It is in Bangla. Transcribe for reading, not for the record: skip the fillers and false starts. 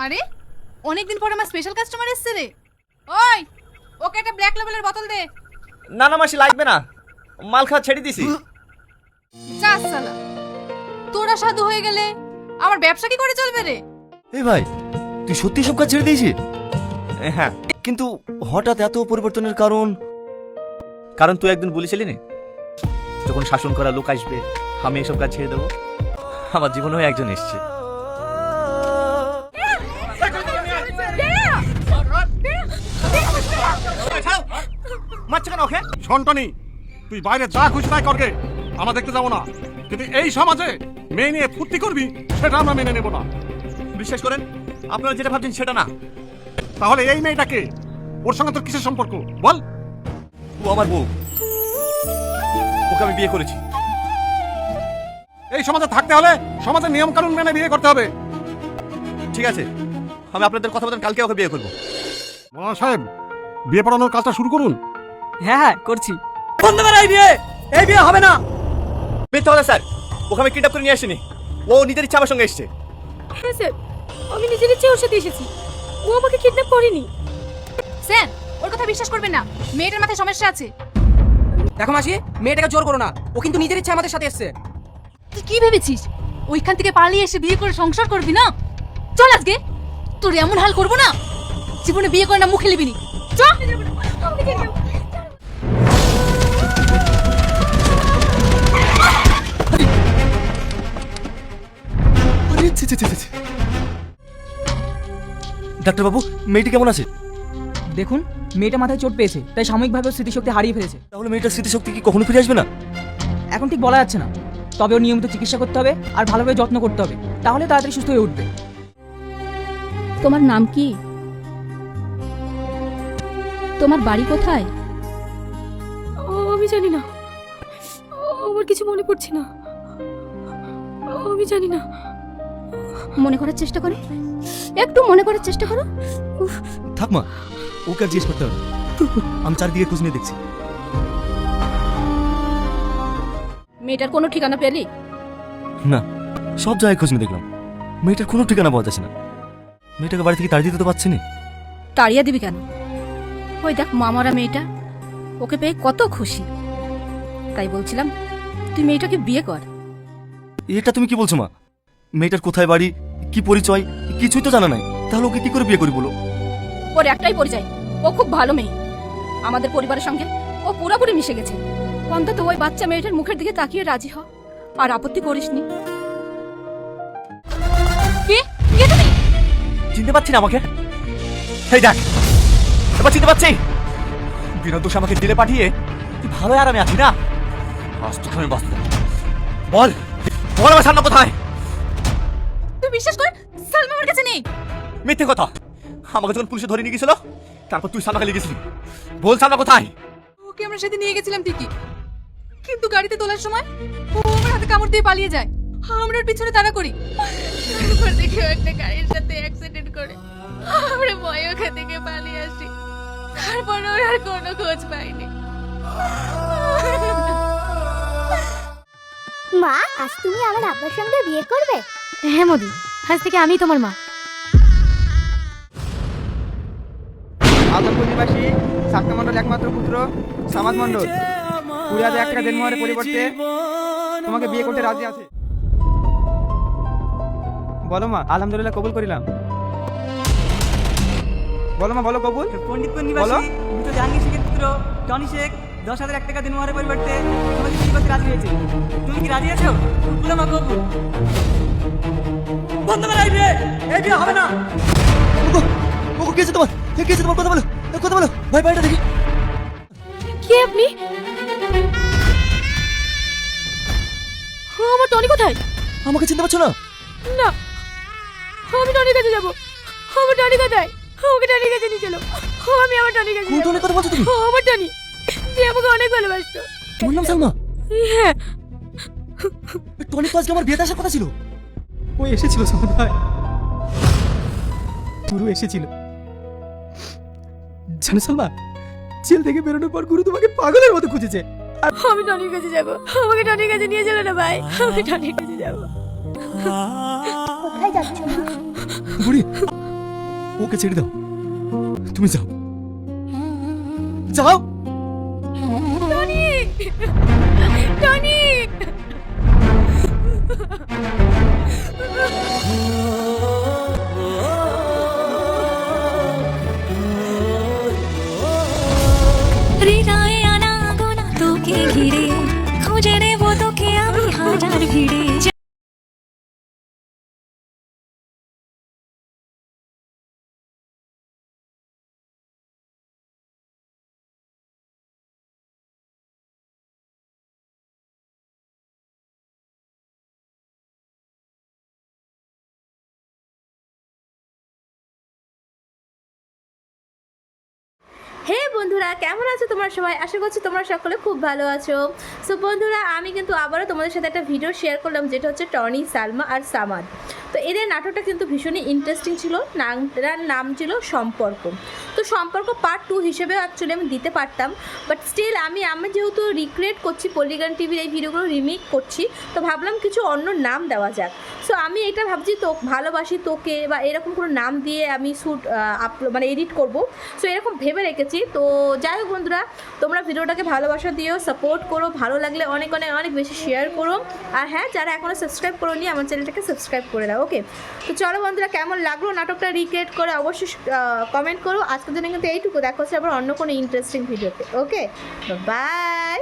আরে অনেকদিন পর আমার স্পেশাল কাস্টমার এসেছে রে। ওই ওকে একটা ব্ল্যাক লেভেলের বোতল দে। না না মাসি লাগবে না, মাল খাওয়া ছেড়ে দিছি। যা সালা, তোরা সাধু হয়ে গেলে আমার ব্যবসা কি করে চলবে রে? এই ভাই, তুই সত্যি সব কাজ ছেড়ে দিয়েছিস? হ্যাঁ, কিন্তু হঠাৎ এত পরিবর্তনের কারণ? কারণ তুই একদিন বলেছিলি না, যখন শাসন করা লোক আসবে আমি এসব কাজ ছেড়ে দেবো। আমার জীবনেও একজন এসছে। মারছে কেন ওকে? সন্টনি, তুই বাইরে যা খুশি তাই করগে, আমরা দেখতে যাবো না। কিন্তু এই সমাজে মেয়ে নিয়ে ফুর্তি করবি সেটা আমরা মেনে নেব না। বিশ্বাস করেন, আপনারা যেটা ভাবছেন সেটা না। তাহলে এই মেয়েটাকে, ওর সঙ্গে তোর কিসের সম্পর্ক বল? ও আমার বউ, ওকে আমি বিয়ে করেছি। এই সমাজে থাকতে হলে সমাজের নিয়ম কানুন মেনে বিয়ে করতে হবে। ঠিক আছে, আমি আপনাদের কথা বলেন কালকে ওকে বিয়ে করবো। মহাশয় সাহেব, বিয়ে পড়ানোর কাজটা শুরু করুন। হ্যাঁ হ্যাঁ করছি। বন্ধ কর এই বিয়ে, এই বিয়ে হবে না। মিথ্যা কথা স্যার, ওকে আমি কিডন্যাপ করে নিয়ে আসিনি। ও নিজের ইচ্ছা আমার সঙ্গে এসছে। হ্যাঁ স্যার, আমি নিজের ইচ্ছে ওর সাথে এসেছি, ও আমাকে কিডন্যাপ করেনি। স্যার ওর কথা বিশ্বাস করবেন না, মেয়েটার মাথায় সমস্যা আছে। দেখো মাসি, মেয়েটাকে জোর করো না, ও কিন্তু নিজের ইচ্ছা আমাদের সাথে এসেছে। তুই কি ভেবেছিস ওইখান থেকে পালিয়ে এসে বিয়ে করে সংসার করবি না? চল আজকে তোর এমন হাল করবো না, জীবনে বিয়ে করে না মুখে লিবিনি। চল। আরে ছি ছি ছি ছি। ডাক্তারবাবু, মেয়েটি কেমন আছে? দেখুন, মেয়েটা মাথায় চোট পেয়েছে, তাই সাময়িকভাবে ওর স্মৃতিশক্তি হারিয়ে ফেলেছে। তাহলে মেয়েটার স্মৃতিশক্তি কি কখনো ফিরে আসবে না? এখন ঠিক বলা যাচ্ছে না, তবে ওর নিয়মিত চিকিৎসা করতে হবে আর ভালোভাবে যত্ন করতে হবে, তাহলে তাড়াতাড়ি সুস্থ হয়ে উঠবে। তোমার নাম কি? তোমার বাড়ি কোথায়? আমি জানি না, আমার কিছু মনে পড়ছে না, আমি জানি না। মনে করার চেষ্টা করো, একটু মনে করার চেষ্টা করো। থাক মা, ওকে আর জিজ্ঞেস করতে হবে। আমি চারদিকে খোঁজ নিয়ে দেখছি। মেয়েটার কোনো ঠিকানা পেলি? না, সব জায়গায় খোঁজ নিয়ে দেখলাম, মেয়েটার কোনো ঠিকানা পাওয়া যাচ্ছে না। মেয়েটাকে বাড়ি থেকে তাড়িয়ে দিতে তো পারছি না। তাড়িয়ে দিবি কেন? ওই দেখ মামারা মেয়েটা, ওকে পেয়ে কত খুশি। তাই বলছিলাম তুই মেয়েটাকে বিয়ে কর। এটা তুমি কি বলছো মা? মেয়েটার কোথায় বাড়ি, কি পরিচয়, কিছুই তো জানা নাই। তাহলে ওকে কি করে বিয়ে করি বলো? ওর একটাই পরিচয়, ও খুব ভালো মেয়ে, আমাদের পরিবারের সঙ্গে ও পুরোপুরি মিশে গেছে। অন্তত ওই বাচ্চা মেয়েটার মুখের দিকে তাকিয়ে রাজি হ, আর আপত্তি করিসনি। কে কে তুমি? চিনতে পারছি না আমাকে? এই দেখ, এবার চিনতে পারছি। বিনোদ দোষ আমাকে জেলে পাঠিয়ে তুই ভালো আরামে আছি না? আজ তোকে আমি বাঁচতে দেব। বল বল, আমার সামনে কোথায়? তুই বিশ্বাস কর, সালমা আমার কাছে নেই। মিথ্যে কথা। আমাকে যখন পুলিশে ধরে নিয়ে গেছিল, তারপর তুই সালমাকে লিখেছিলি। বল সালমা কোথায়? ওকে আমরা সেদিন নিয়ে গেছিলাম ঠিকই, কিন্তু গাড়িতে তোলার সময় ও আমার হাতে কামড় দিয়ে পালিয়ে যায়। আমরা ওর পিছনে তাড়া করি, তারপর দেখি ও একটা গাড়ির সাথে অ্যাক্সিডেন্ট করে। আমরা ভয়ে ওখান থেকে পালিয়ে আসি, তারপর ওর আর কোনো খোঁজ পাইনি। মা, আজ তুমি আমার আব্বার সঙ্গে বিয়ে করবে? হ্যাঁ মধু, আজ থেকে আমি তোমার মা। আদমপুর নিবাসী সাক্কা মণ্ডল একমাত্র পুত্র সামাদ মণ্ডল পুরাতে 1 টাকা দেনমোহরের পরিবর্তে তোমাকে বিয়ে করতে রাজি আছে। বলো মা, আলহামদুলিল্লাহ কবুল করিলাম। বলো মা, বলো কবুল। পণ্ডিতপুর বলো। নিবাসী মৃত জাহাঙ্গীর শেখের পুত্র টনি শেখ 10,001 টাকা দেনমোহরের পরিবর্তে তোমাকে বিয়ে করতে রাজি হয়েছে। তুমি কি রাজি আছো? বলো মা, কবুল। বন্ধ কর এই বিয়ে, এই বিয়ে হবে না। ওগো, ওগো, কে আছে তোমার? কে আছে তোমার? কথা বলো, কথা বলো। ভাই ভাইটা দেখি। কে আপনি? আমার টনি কোথায়? আমাকে চিনতে পারছো না? না, আমি টনির কাছে যাবো। আমার টনি কোথায়? আমাকে টনির কাছে নিয়ে চলো, আমি আমার টনির কাছে কোন যাবো। টনির কথা বলছো তুমি? আমার টনি, যে আমাকে অনেক ভালোবাসতো। তোমার নাম সালমা? হ্যাঁ, টনি তো আজকে আমার বিয়েতে আসার কথা ছিল। ও এসেছিল সামাদ ভাই, গুরু এসেছিল। জানো সালমা, জেল থেকে বেরোনোর পর গুরু তোমাকে পাগলের মতো খুঁজেছে। আমি টনির কাছে যাবো, আমাকে টনির কাছে নিয়ে চলো না ভাই, আমি টনির কাছে যাবো। কোথায় যাচ্ছ মা? বুড়ি, ওকে ছেড়ে দাও, তুমি যাও যাও। টনি টনি হৃদয়ে আনাগোনা তোকে ঘিরে, খুঁজে নেব তোকে আমি হাজার ভিড়ে। হে বন্ধুরা, কেমন আছো তোমরা সবাই? আশা করছি তোমরা সকলে খুব ভালো আছো। সো বন্ধুরা, আমি কিন্তু আবারও তোমাদের সাথে একটা ভিডিও শেয়ার করলাম, যেটা হচ্ছে টনি, সালমা আর সামাদ। তো এদের নাটকটা কিন্তু ভীষণই ইন্টারেস্টিং ছিল। নাটকটার নাম ছিল সম্পর্ক। তো সম্পর্ক পার্ট 2 হিসেবেও অ্যাকচুয়ালি আমি দিতে পারতাম, বাট স্টিল আমি যেহেতু রিক্রিয়েট করছি, পলিগন টিভির এই ভিডিওগুলো রিমেক করছি, তো ভাবলাম কিছু অন্য নাম দেওয়া যাক। সো আমি এটা ভাবছি তো ভালোবাসি তোকে বা এরকম কোনো নাম দিয়ে আমি মানে এডিট করব। সো এরকম ভেবে রেখেছি। তো যাই হোক বন্ধুরা, তোমরা ভিডিওটাকে ভালোবাসা দিও, সাপোর্ট করো, ভালো লাগলে অনেক অনেক অনেক বেশি শেয়ার করো। আর হ্যাঁ, যারা এখনও সাবস্ক্রাইব করোনি আমার চ্যানেলটাকে সাবস্ক্রাইব করে দাও। ওকে, তো চলো বন্ধুরা, কেমন লাগলো নাটকটা রিক্রিয়েট করে অবশ্যই কমেন্ট করো। আজকের জন্য কিন্তু এইটুকু, দেখা হচ্ছে আবার অন্য কোনো ইন্টারেস্টিং ভিডিওতে। ওকে, বাই।